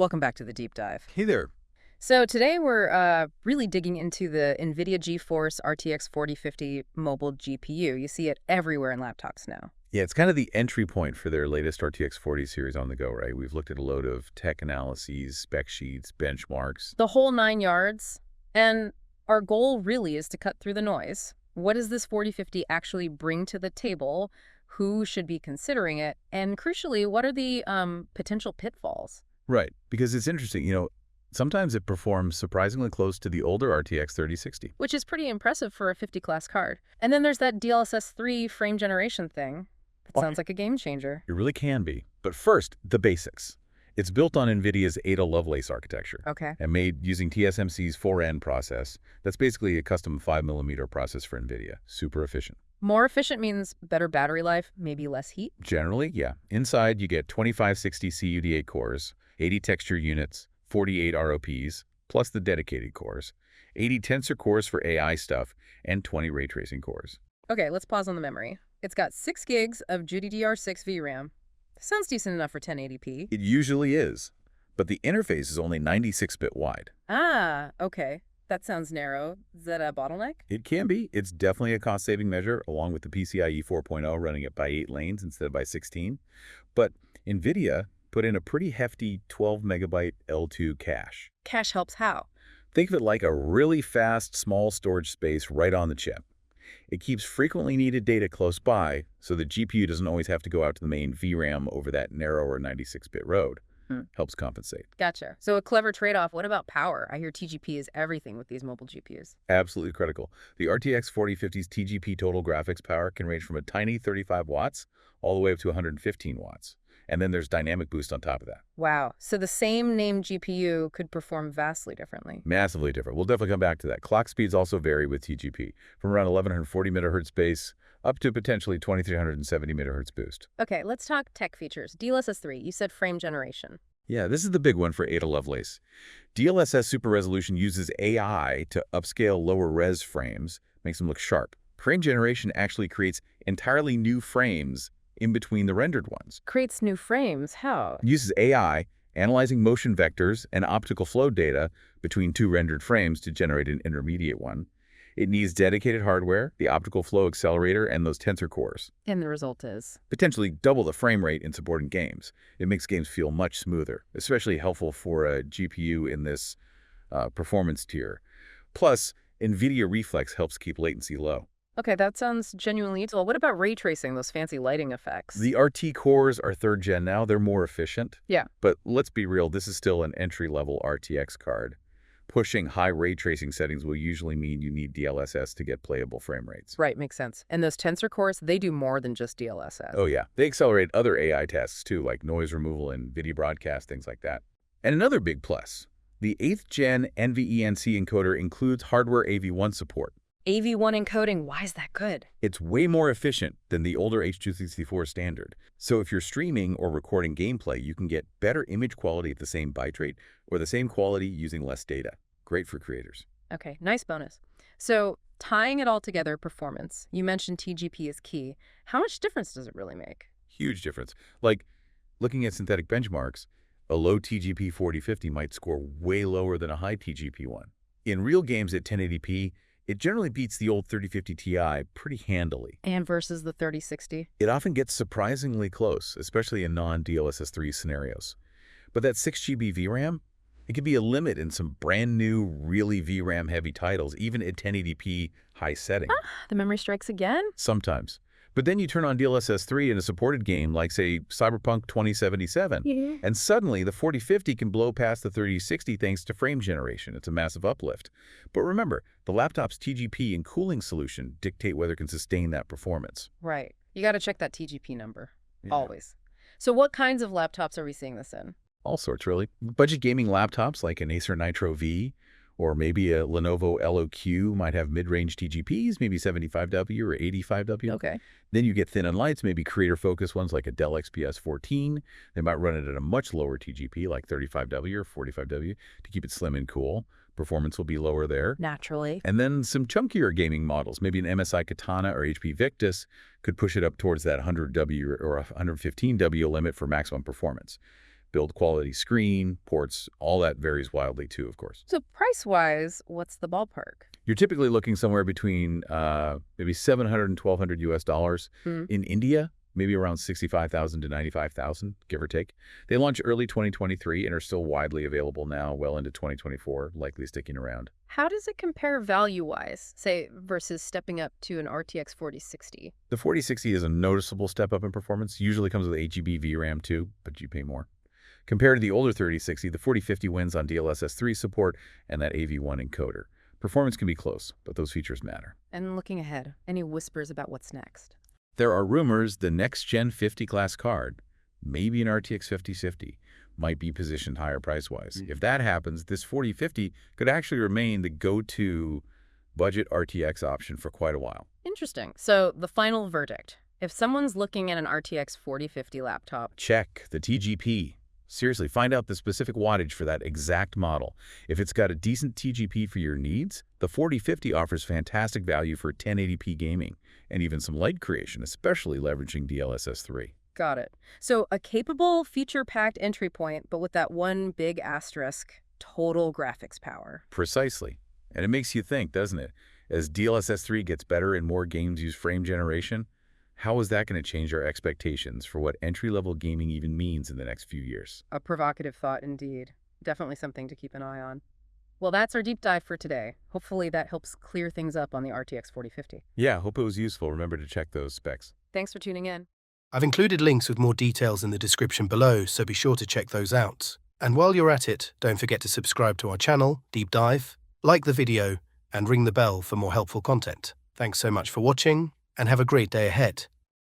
Welcome back to the deep dive. Hey there. So today we're really digging into the NVIDIA GeForce RTX 4050 mobile GPU. You see it everywhere in laptops now. Yeah, it's kind of the entry point for their latest RTX 40 series on the go, right? We've looked at a load of tech analyses, spec sheets, benchmarks. The whole 9 yards. And our goal really is to cut through the noise. What does this 4050 actually bring to the table? Who should be considering it? And crucially, what are the potential pitfalls? Right, because it's interesting, sometimes it performs surprisingly close to the older RTX 3060. Which is pretty impressive for a 50-class card. And then there's that DLSS 3 frame generation thing. That sounds like a game changer. It really can be. But first, the basics. It's built on NVIDIA's Ada Lovelace architecture. Okay. And made using TSMC's 4N process. That's basically a custom 5mm process for NVIDIA. Super efficient. More efficient means better battery life, maybe less heat? Generally, yeah. Inside, you get 2560 CUDA cores, 80 texture units, 48 ROPs, plus the dedicated cores, 80 tensor cores for AI stuff, and 20 ray tracing cores. Okay, let's pause on the memory. It's got 6 gigs of GDDR6 VRAM. Sounds decent enough for 1080p. It usually is, but the interface is only 96-bit wide. Ah, okay. That sounds narrow. Is that a bottleneck? It can be. It's definitely a cost-saving measure, along with the PCIe 4.0 running it by 8 lanes instead of by 16. But NVIDIA put in a pretty hefty 12-megabyte L2 cache. Cache helps how? Think of it like a really fast, small storage space right on the chip. It keeps frequently needed data close by, so the GPU doesn't always have to go out to the main VRAM over that narrower 96-bit road. Helps compensate. Gotcha. So a clever trade-off. What about power? I hear TGP is everything with these mobile GPUs. Absolutely critical. The RTX 4050's TGP total graphics power can range from a tiny 35 watts all the way up to 115 watts. And then there's dynamic boost on top of that. Wow. So the same named GPU could perform vastly differently. Massively different. We'll definitely come back to that. Clock speeds also vary with TGP, from around 1140 megahertz base up to potentially 2370 megahertz boost. Okay, let's talk tech features. DLSS 3, you said frame generation. Yeah, this is the big one for Ada Lovelace. DLSS Super Resolution uses AI to upscale lower res frames, makes them look sharp. Frame generation actually creates entirely new frames in between the rendered ones. Creates new frames. How? It uses AI, analyzing motion vectors and optical flow data between two rendered frames to generate an intermediate one. It needs dedicated hardware, the optical flow accelerator, and those tensor cores. And the result is? Potentially double the frame rate in supporting games. It makes games feel much smoother, especially helpful for a GPU in this performance tier. Plus, NVIDIA Reflex helps keep latency low. Okay, that sounds genuinely useful. What about ray tracing, those fancy lighting effects? The RT cores are 3rd gen now. They're more efficient. Yeah. But let's be real, this is still an entry-level RTX card. Pushing high ray tracing settings will usually mean you need DLSS to get playable frame rates. Right, makes sense. And those tensor cores, they do more than just DLSS. Oh yeah, they accelerate other AI tasks too, like noise removal and video broadcast, things like that. And another big plus, the 8th gen NVENC encoder includes hardware AV1 support. AV1 encoding, why is that good? It's way more efficient than the older H.264 standard. So if you're streaming or recording gameplay, you can get better image quality at the same bitrate or the same quality using less data. Great for creators. Okay, nice bonus. So tying it all together, performance. You mentioned TGP is key. How much difference does it really make? Huge difference. Like looking at synthetic benchmarks, a low TGP 4050 might score way lower than a high TGP one. In real games at 1080p, it generally beats the old 3050 Ti pretty handily. And versus the 3060? It often gets surprisingly close, especially in non-DLSS 3 scenarios. But that 6GB VRAM, it can be a limit in some brand new, really VRAM-heavy titles, even at 1080p high setting. The memory strikes again? Sometimes. But then you turn on DLSS 3 in a supported game like, say, Cyberpunk 2077, and suddenly the 4050 can blow past the 3060 thanks to frame generation. It's a massive uplift. But remember, the laptop's TGP and cooling solution dictate whether it can sustain that performance. Right. You got to check that TGP number. Yeah. Always. So what kinds of laptops are we seeing this in? All sorts, really. Budget gaming laptops like an Acer Nitro V, or maybe a Lenovo LOQ might have mid-range TGPs, maybe 75W or 85W. Okay. Then you get thin and lights, maybe creator-focused ones like a Dell XPS 14. They might run it at a much lower TGP, like 35W or 45W, to keep it slim and cool. Performance will be lower there. Naturally. And then some chunkier gaming models, maybe an MSI Katana or HP Victus, could push it up towards that 100W or 115W limit for maximum performance. build quality screen, ports, all that varies wildly too, of course. So price-wise, what's the ballpark? You're typically looking somewhere between maybe 700 and 1,200 US dollars. Hmm. In India, maybe around 65,000 to 95,000, give or take. They launched early 2023 and are still widely available now, well into 2024, likely sticking around. How does it compare value-wise, say, versus stepping up to an RTX 4060? The 4060 is a noticeable step up in performance, usually comes with 8 GB VRAM too, but you pay more. Compared to the older 3060, the 4050 wins on DLSS 3 support and that AV1 encoder. Performance can be close, but those features matter. And looking ahead, any whispers about what's next? There are rumors the next-gen 50-class card, maybe an RTX 5050, might be positioned higher price-wise. If that happens, this 4050 could actually remain the go-to budget RTX option for quite a while. Interesting. So the final verdict. If someone's looking at an RTX 4050 laptop, Check the TGP. Seriously, find out the specific wattage for that exact model. If it's got a decent TGP for your needs, the 4050 offers fantastic value for 1080p gaming and even some light creation, especially leveraging DLSS 3. got it. So a capable, feature-packed entry point, but with that one big asterisk, total graphics power. Precisely. And it makes you think, doesn't it? As DLSS 3 gets better and more games use frame generation, how is that going to change our expectations for what entry-level gaming even means in the next few years? A provocative thought indeed. Definitely something to keep an eye on. Well, that's our deep dive for today. Hopefully that helps clear things up on the RTX 4050. Yeah, hope it was useful. Remember to check those specs. Thanks for tuning in. I've included links with more details in the description below, so be sure to check those out. And while you're at it, don't forget to subscribe to our channel, Deep Dive, like the video, and ring the bell for more helpful content. Thanks so much for watching, and have a great day ahead.